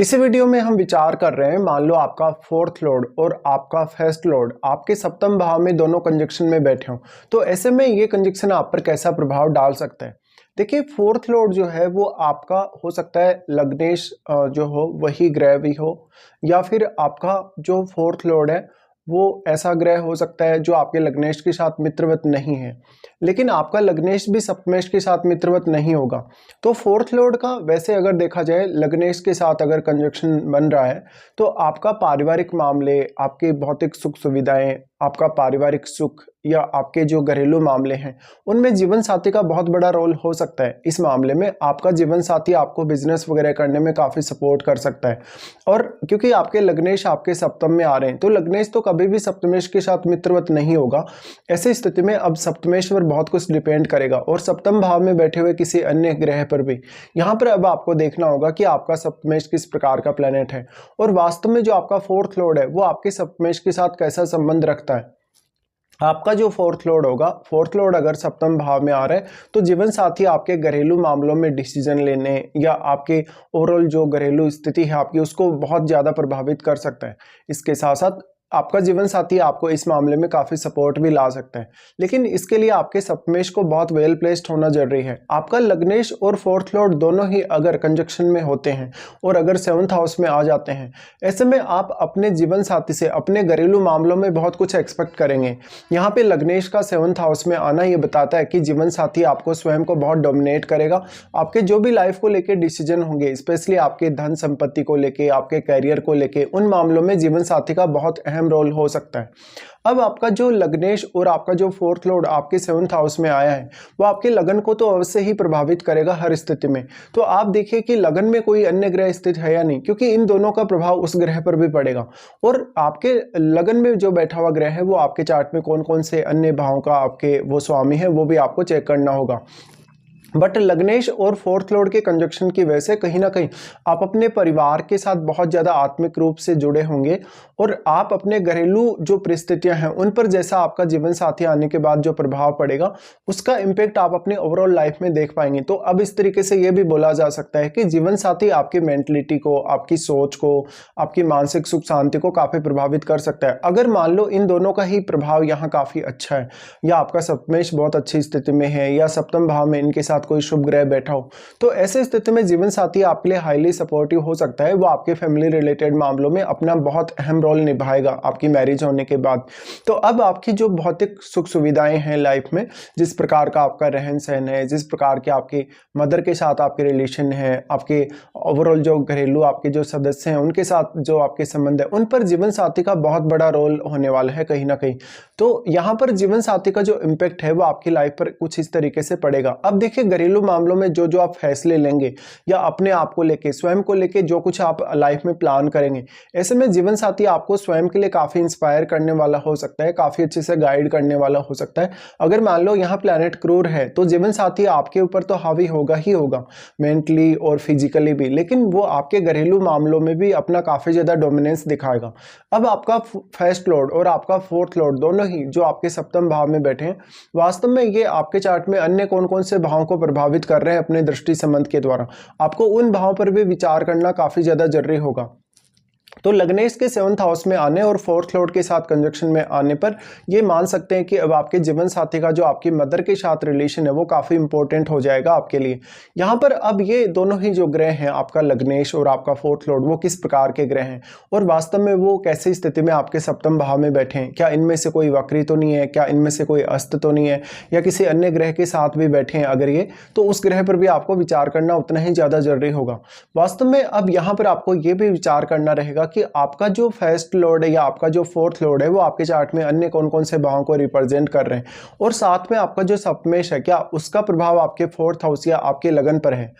इस वीडियो में हम विचार कर रहे हैं, मान लो आपका फोर्थ लॉर्ड और आपका फर्स्ट लॉर्ड आपके सप्तम भाव में दोनों कंजक्शन में बैठे हों, तो ऐसे में ये कंजक्शन आप पर कैसा प्रभाव डाल सकता है। देखिए, फोर्थ लॉर्ड जो है वो आपका हो सकता है लग्नेश जो हो वही ग्रह भी हो, या फिर आपका जो फोर्थ लॉर्ड है वो ऐसा ग्रह हो सकता है जो आपके लग्नेश के साथ मित्रवत नहीं है, लेकिन आपका लग्नेश भी सप्तमेश के साथ मित्रवत नहीं होगा। तो फोर्थ लॉर्ड का वैसे अगर देखा जाए लग्नेश के साथ अगर कंजक्शन बन रहा है तो आपका पारिवारिक मामले, आपके भौतिक सुख सुविधाएं, आपका पारिवारिक सुख या आपके जो घरेलू मामले हैं उनमें जीवन साथी का बहुत बड़ा रोल हो सकता है। इस मामले में आपका जीवन साथी आपको बिजनेस वगैरह करने में काफ़ी सपोर्ट कर सकता है। और क्योंकि आपके लग्नेश आपके सप्तम में आ रहे हैं तो लग्नेश तो कभी भी सप्तमेश के साथ मित्रवत नहीं होगा। ऐसी स्थिति में अब सप्तमेश पर बहुत कुछ डिपेंड करेगा और सप्तम भाव में बैठे हुए किसी अन्य ग्रह पर भी। यहाँ पर अब आपको देखना होगा कि आपका सप्तमेश किस प्रकार का प्लेनेट है और वास्तव में जो आपका फोर्थ लॉर्ड है वो आपके सप्तमेश के साथ कैसा संबंध रखता है। आपका जो फोर्थ लॉर्ड होगा, फोर्थ लॉर्ड अगर सप्तम भाव में आ रहा है तो जीवन साथी आपके घरेलू मामलों में डिसीजन लेने या आपके ओवरऑल जो घरेलू स्थिति है आपकी उसको बहुत ज़्यादा प्रभावित कर सकता है। इसके साथ साथ आपका जीवन साथी आपको इस मामले में काफ़ी सपोर्ट भी ला सकता है, लेकिन इसके लिए आपके सप्तमेश को बहुत वेल प्लेस्ड होना जरूरी है। आपका लग्नेश और फोर्थ लॉर्ड दोनों ही अगर कंजक्शन में होते हैं और अगर सेवंथ हाउस में आ जाते हैं, ऐसे में आप अपने जीवन साथी से अपने घरेलू मामलों में बहुत कुछ एक्सपेक्ट करेंगे। यहाँ पे लग्नेश का सेवंथ हाउस में आना ये बताता है कि जीवन साथी आपको स्वयं को बहुत डोमिनेट करेगा। आपके जो भी लाइफ को लेके डिसीजन होंगे, स्पेशली आपके धन संपत्ति को लेके, आपके करियर को लेके, उन मामलों में जीवन साथी का बहुत रोल हो सकता है। अब आपका जो लग्नेश और आपका जो फोर्थ लॉर्ड आपके सेवंथ हाउस में आया है वो आपके लगन को तो अवश्य ही प्रभावित करेगा हर स्थिति में। तो आप देखिए कि लगन में कोई अन्य ग्रह स्थित है या नहीं, क्योंकि इन दोनों का प्रभाव उस ग्रह पर भी पड़ेगा। और आपके लगन में जो बैठा हुआ ग्रह है वो आपके चार्ट में कौन कौन से अन्य भावों का आपके वो स्वामी है वो भी आपको चेक करना होगा। बट लग्नेश और फोर्थ लॉर्ड के कंजक्शन की वजह से कहीं ना कहीं आप अपने परिवार के साथ बहुत ज़्यादा आत्मिक रूप से जुड़े होंगे और आप अपने घरेलू जो परिस्थितियां हैं उन पर जैसा आपका जीवन साथी आने के बाद जो प्रभाव पड़ेगा उसका इम्पेक्ट आप अपने ओवरऑल लाइफ में देख पाएंगे। तो अब इस तरीके से ये भी बोला जा सकता है कि जीवन साथी आपकी मेंटलिटी को, आपकी सोच को, आपकी मानसिक सुख शांति को काफ़ी प्रभावित कर सकता है। अगर मान लो इन दोनों का ही प्रभाव यहाँ काफ़ी अच्छा है या आपका सप्तमेश बहुत अच्छी स्थिति में है या सप्तम भाव में इनके साथ कोई शुभ ग्रह बैठा हो, तो ऐसे स्थिति में जीवन साथी आपके लिए हाईली सपोर्टिव हो सकता है। वो आपके फैमिली रिलेटेड मामलों में अपना बहुत अहम रोल निभाएगा आपकी मैरिज होने के बाद। तो अब आपकी जो भौतिक सुख सुविधाएं हैं लाइफ में, जिस प्रकार का आपका रहन सहन है, जिस प्रकार के आपके मदर के साथ आपके रिलेशन है, आपके ओवरऑल जो घरेलू आपके जो सदस्य हैं उनके साथ जो आपके संबंध है, उन पर जीवन साथी का बहुत बड़ा रोल होने वाला है कहीं ना कहीं। तो यहाँ पर जीवन साथी का जो इम्पैक्ट है वो आपकी लाइफ पर कुछ इस तरीके से पड़ेगा। अब देखिए, घरेलू मामलों में जो जो आप फैसले लेंगे या अपने आप को लेके, स्वयं को लेके जो कुछ आप लाइफ में प्लान करेंगे, ऐसे में जीवन साथी आपको स्वयं के लिए काफी इंस्पायर करने वाला हो सकता है, काफी अच्छे से गाइड करने वाला हो सकता है। अगर मान लो यहाँ प्लैनेट क्रूर है तो जीवन साथी आपके ऊपर तो हावी होगा ही होगा, मेंटली और फिजिकली भी, लेकिन वो आपके घरेलू मामलों में भी अपना काफी ज्यादा डोमिनेंस दिखाएगा। अब आपका फर्स्ट लॉर्ड और आपका फोर्थ लॉर्ड दोनों ही जो आपके सप्तम भाव में बैठे हैं, वास्तव में ये आपके चार्ट में अन्य कौन कौन से भावों को प्रभावित कर रहे हैं अपने दृष्टि संबंध के द्वारा। आपको उन भावों पर भी विचार करना काफी ज्यादा जरूरी होगा। तो लग्नेश के सेवंथ हाउस में आने और फोर्थ लॉर्ड के साथ कंजक्शन में आने पर ये मान सकते हैं कि अब आपके जीवन साथी का जो आपकी मदर के साथ रिलेशन है वो काफ़ी इंपॉर्टेंट हो जाएगा आपके लिए। यहाँ पर अब ये दोनों ही जो ग्रह हैं, आपका लग्नेश और आपका फोर्थ लॉर्ड, वो किस प्रकार के ग्रह हैं और वास्तव में वो कैसी स्थिति में आपके सप्तम भाव में बैठे हैं। क्या इनमें से कोई वक्री तो नहीं है, क्या इनमें से कोई अस्त तो नहीं है, या किसी अन्य ग्रह के साथ भी बैठे हैं अगर ये, तो उस ग्रह पर भी आपको विचार करना उतना ही ज़्यादा जरूरी होगा। वास्तव में अब यहाँ पर आपको ये भी विचार करना रहेगा कि आपका जो फर्स्ट लॉर्ड है या आपका जो फोर्थ लॉर्ड है वो आपके चार्ट में अन्य कौन कौन से भावों को रिप्रेजेंट कर रहे हैं, और साथ में आपका जो सप्तमेश है क्या उसका प्रभाव आपके फोर्थ हाउस या आपके लगन पर है।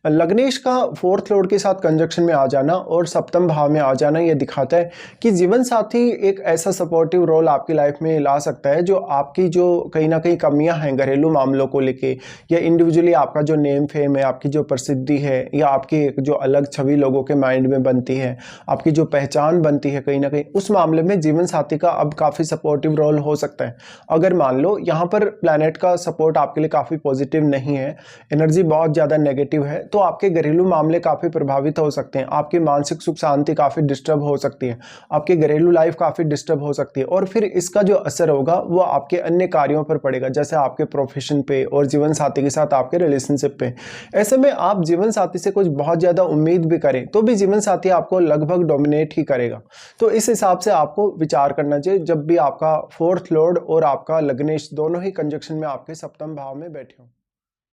लग्नेश का फोर्थ लॉर्ड के साथ कंजक्शन में आ जाना और सप्तम भाव में आ जाना ये दिखाता है कि जीवन साथी एक ऐसा सपोर्टिव रोल आपकी लाइफ में ला सकता है जो आपकी जो कहीं ना कहीं कमियां हैं घरेलू मामलों को लेके, या इंडिविजुअली आपका जो नेम फेम है, आपकी जो प्रसिद्धि है, या आपकी जो अलग छवि लोगों के माइंड में बनती है, आपकी जो पहचान बनती है, कहीं ना कहीं उस मामले में जीवन साथी का अब काफ़ी सपोर्टिव रोल हो सकता है। अगर मान लो यहाँ पर प्लैनेट का सपोर्ट आपके लिए काफ़ी पॉजिटिव नहीं है, एनर्जी बहुत ज़्यादा नेगेटिव है, तो आपके घरेलू मामले काफ़ी प्रभावित हो सकते हैं, आपकी मानसिक सुख शांति काफ़ी डिस्टर्ब हो सकती है, आपकी घरेलू लाइफ काफ़ी डिस्टर्ब हो सकती है और फिर इसका जो असर होगा वो आपके अन्य कार्यों पर पड़ेगा, जैसे आपके प्रोफेशन पे और जीवन साथी के साथ आपके रिलेशनशिप पे। ऐसे में आप जीवन साथी से कुछ बहुत ज़्यादा उम्मीद भी करें तो भी जीवन साथी आपको लगभग डोमिनेट ही करेगा। तो इस हिसाब से आपको विचार करना चाहिए जब भी आपका फोर्थ लॉर्ड और आपका लग्नेश दोनों ही कंजक्शन में आपके सप्तम भाव में बैठे हों।